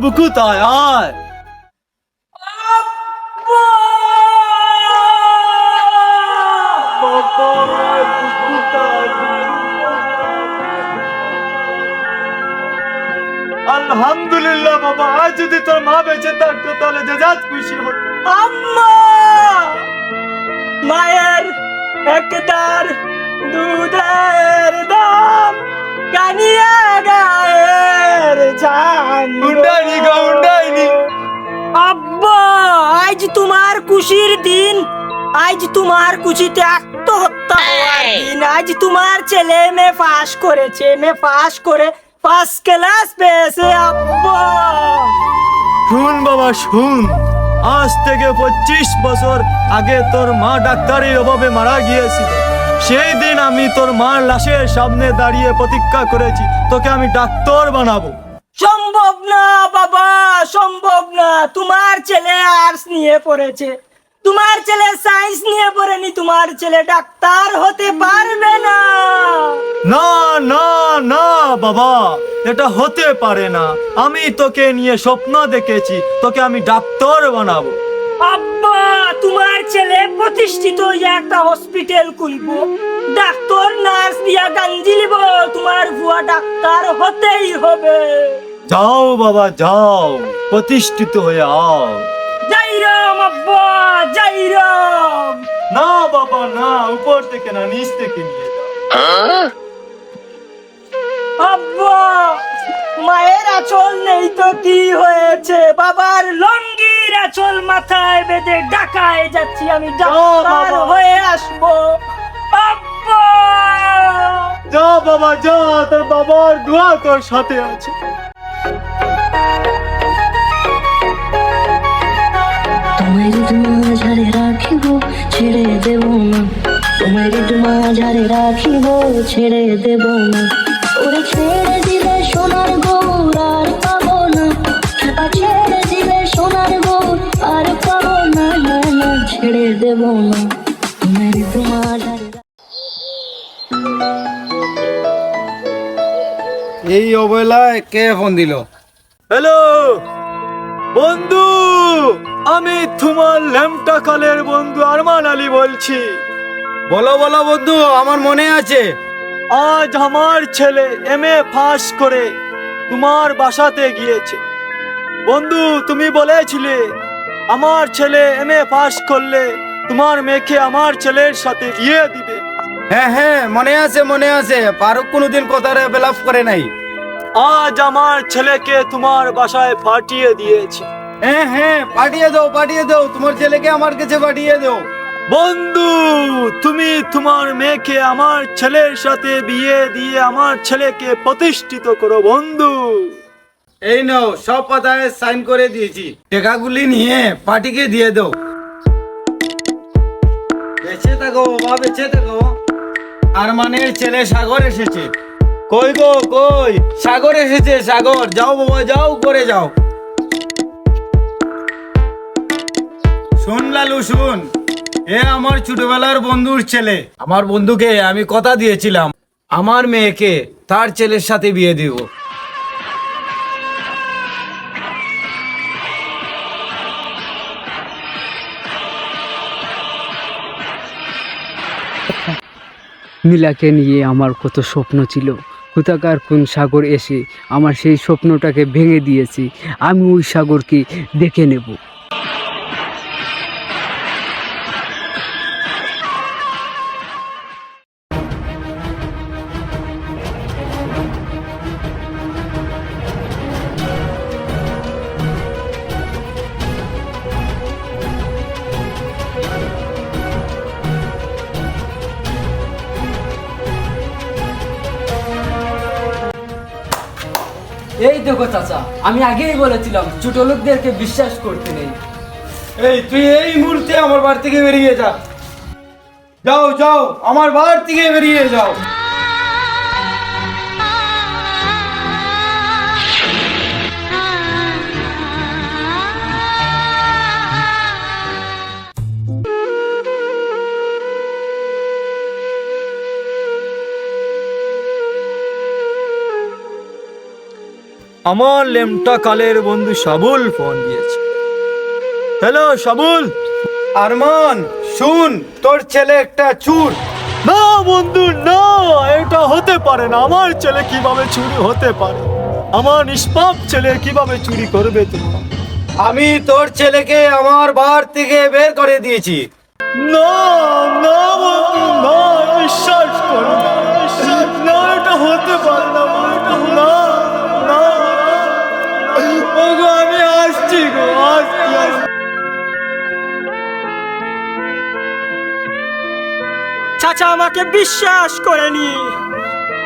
বুকুতায় আয়। আলহামদুলিল্লাহ বাবা, আজ যদি তোর মা বেঁচে থাকতো তাহলে যে যাত খুশি হতো। আম্মা, মায়ের একদার দুধের দাম কানিয়া গায়ের জান। উন্ডাইনি গো, উন্ডাইনি। আব্বা, আজ তোমার খুশির দিন, আজ তোমার খুশিতে আত্মহত্যা হওয়ার দিন। আজ তোমার ছেলে মে পাস করেছে, মে পাস করে ফার্স্ট ক্লাস পেয়েছে। আব্বা শুন বাবা শুন, আজ থেকে 25 বছর আগে তোর মা ডাক্তারের অভাবে মারা গিয়েছিল। সেই দিন আমি তোর মার লাশের সামনে দাঁড়িয়ে প্রতিজ্ঞা করেছি তোকে আমি ডাক্তার বানাবো। সম্ভব না বাবা, সম্ভব না। তোমার ছেলে আর্টস নিয়ে পড়েছে, তোমার ছেলে সায়েন্স নিয়ে পড়েনি, তোমার ছেলে ডাক্তার হতে পারবে না। না না না বাবা, এটা হতে পারে না। আমি তোকে নিয়ে স্বপ্ন দেখেছি, তোকে আমি ডাক্তার বানাবো। আব্বা, তোমার ছেলে প্রতিষ্ঠিত হয়ে একটা হসপিটাল খুলবো, ডাক্তার নার্স দিয়া গাঞ্জি লিব, তোমার বুয়া ডাক্তার হতেই হবে। যাও বাবা যাও, প্রতিষ্ঠিত হয়ে আও। যাইরাম আব্বা, যাইরাম। না বাবা না, উপর থেকে না, নিচ থেকে নিয়ে যাও। আব্বা, মায়ের আঁচল নেই তো কি হয়েছে, বাবার লঙ্গির আঁচল মাথায় বেঁধে ঢাকায় যাচ্ছি, আমি ডাক্তার বাবা। হয়ে আসবো। আব্বা, যা বাবা যা, তোর বাবার দোয়া তোর সাথে আছে। তোমায় যদি মাঝারে রাখিব ছেড়ে দেব না, তোমায় যদি মাঝারে রাখিব ছেড়ে দেব না। ওরে ছেড়ে দিলে সোনার গৌর আর পাবো না, খেপা ছেড়ে দিলে সোনার গৌর আর পাবো না, না না ছেড়ে দেব না, তোমায় যদি মাঝারে। এই অবহেলায় কে ফোন দিল? হ্যালো বন্ধু, আমি তোমার ল্যামটা কালের বন্ধু আরমান আলী বলছি। বলো বলো বন্ধু, আমার মনে আছে। আজ আমার ছেলে MA পাস করে তোমার বাসাতে গিয়েছে। বন্ধু, তুমি বলেছিলে আমার ছেলে MA পাস করলে তোমার মেয়েকে আমার ছেলের সাথে বিয়ে দিবে। হ্যাঁ হ্যাঁ মনে আছে মনে আছে, ফারুক কোনোদিন কথাটা বেলাপ করে নাই। আজ আমার ছেলেকে তোমার বাসায় পাঠিয়ে দিয়েছে। হ্যাঁ হ্যাঁ পাঠিয়ে দাও, তোমার ছেলেকে আমার কাছে পাঠিয়ে দাও। বন্ধু, তুমি তোমার মেয়েকে আমার ছেলের সাথে বিয়ে দিয়ে আমার ছেলেকে প্রতিষ্ঠিত করো বন্ধু। এই নাও, সব পাতায় সাইন করে দিয়েছি, টাকাগুলি নিয়ে পার্টিকে দিয়ে দাও। বেঁচে থাকো বাবা, বেঁচে থাকো। আরমানের ছেলে সাগর এসেছে। কই গো কই? সাগর এসেছে, সাগর। যাও বাবা যাও, করে যাও। শুন লালু শুন, এ আমার ছোটবেলার বন্ধুর ছেলে। আমার বন্ধুকে আমি কথা দিয়েছিলাম আমার মেয়েকে তার ছেলের সাথে বিয়ে দিব। নীলাকে নিয়ে আমার কত স্বপ্ন ছিল, কোথাকার কোন সাগর এসে আমার সেই স্বপ্নটাকে ভেঙে দিয়েছে। আমি ওই সাগরকে দেখে নেব। এই দেখো চাচা, আমি আগেই বলেছিলাম ছোট লোকদেরকে বিশ্বাস করতে নেই। এই তুই এই মুহূর্তে আমার বাড়ি থেকে বেরিয়ে যা। যাও যাও, আমার বাড়ি থেকে বেরিয়ে যাও। আমার লেমটা কালের বন্ধু সাবুল ফোন দিয়েছে। হ্যালো সাবুল। আরমান শুন, তোর ছেলে একটা চুর। না বন্ধু না, এটা হতে পারে না। আমার ছেলে কিভাবে চুরি হতে পারে? আমার নিষ্পাপ ছেলে কিভাবে চুরি করবে তুমি? আমি তোর ছেলেকে আমার বাড়ি থেকে বের করে দিয়েছি। না না বন্ধু না, বিশ্বাস করো না, বিশ্বাস না, এটা হতে পারে না বন্ধু, না না। ওগো আমি আসছি গো, আসছি। চাচা আমাকে বিশ্বাস করেনি।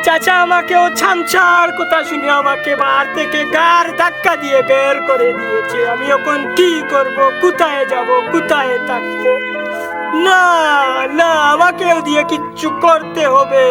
চাচা আমাকে ও ছামছার কথা শুনে আমাকে বাড়ি থেকে গার ধাক্কা দিয়ে বের করে দিয়েছে। আমি এখন কি করব? কোথায় যাব? কোথায় থাকবো? না না, আমাকেও দিয়ে কিচ্ছু করতে হবে।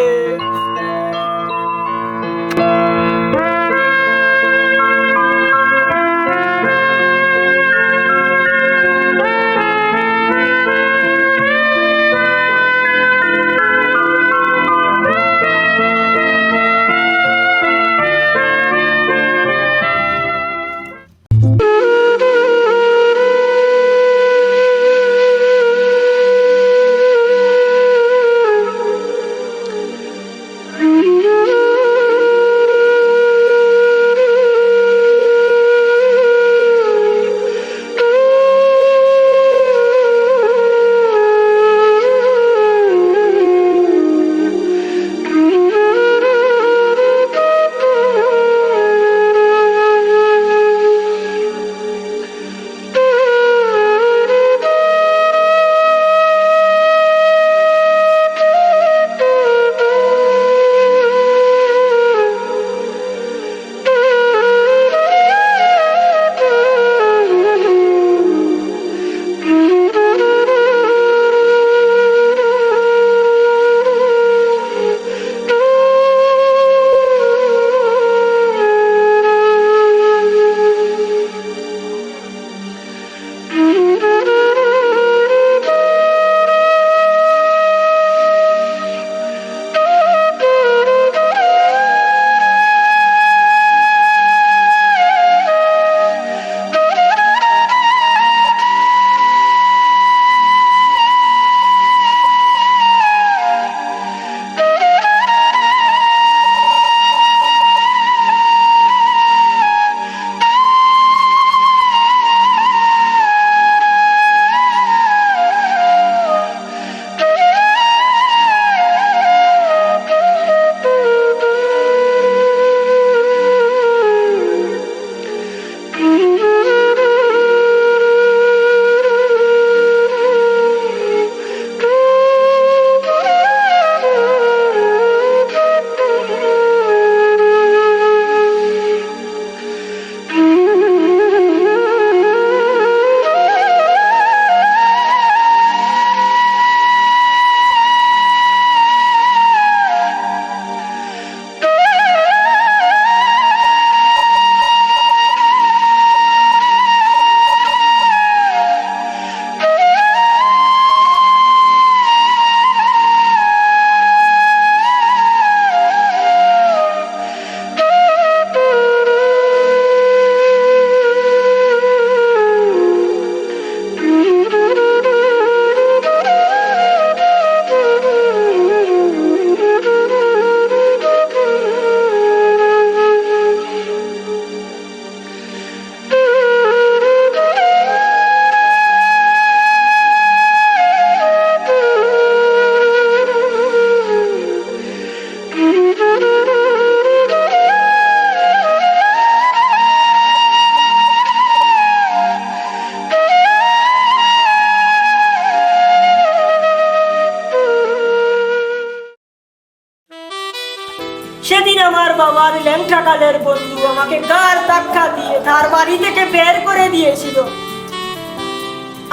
সেদিন আমার বাবার ল্যাংটা কালের বন্ধু আমাকে গার ধাক্কা দিয়ে তার বাড়ি থেকে বের করে দিয়েছিল।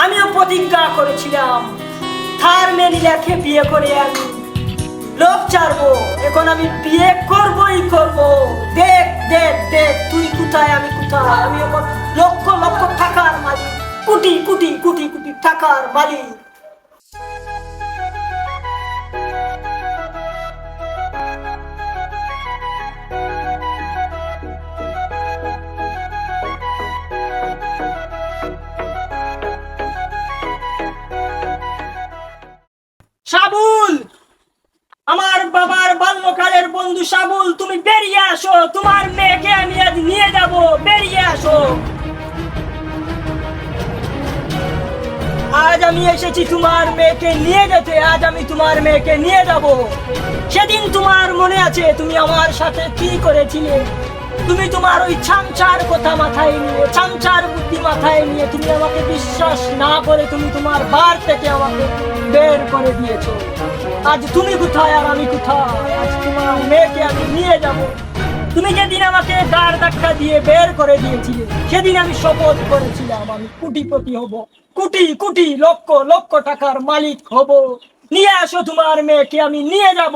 আমিও প্রতিজ্ঞা করেছিলাম তার মেনিলাকে বিয়ে করে আমি লোক ছাড়বো। এখন আমি বিয়ে করবই করব। দেখ দেখ দেখ, তুই কোথায় আমি কোথায়। আমি এখন লক্ষ লক্ষ টাকার মালিক, কোটি কোটি কোটি কোটি টাকার মালিক। আসো, তোমার মেয়েকে আমি আজ নিয়ে যাব, বেরিয়ে আসো। আজ আমি এসেছি তোমার মেয়েকে নিয়ে যেতে, আজ আমি তোমার মেয়েকে নিয়ে যাব। সেদিন তোমার মনে আছে তুমি আমার সাথে কি করেছিলে? তুমি তোমার ওই ছামচার কথা মাথায় নিয়ে, ছামচার বুদ্ধি মাথায় নিয়ে তুমি আমাকে বিশ্বাস না করে তুমি তোমার বার থেকে আমাকে বের করে দিয়েছো। আজ তুমি কোথায় আর আমি কোথায়? আজ তোমার মেয়েকে আমি নিয়ে যাব। তুমি যেদিন আমাকে গাড় ধাক্কা দিয়ে বের করে দিয়েছিলে, সেদিন আমি শপথ করেছিলাম আমি কোটিপতি হব, কোটি কোটি লক্ষ লক্ষ টাকার মালিক হব। নিয়ে আসো তোমার মেয়েকে, আমি নিয়ে যাব।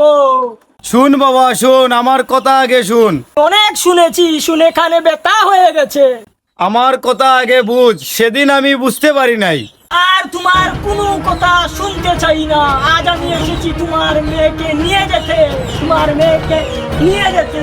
শুন বাবা শুন, আমার কথা আগে শুন। অনেক শুনেছি, শুনে কানে ব্যথা হয়ে গেছে। আমার কথা আগে বুঝ, সেদিন আমি বুঝতে পারি নাই। আর তোমার কোনো কথা শুনতে চাই না। আজ আমি এসেছি তোমার মেয়েকে নিয়ে যেতে, তোমার মেয়েকে নিয়ে যেতে।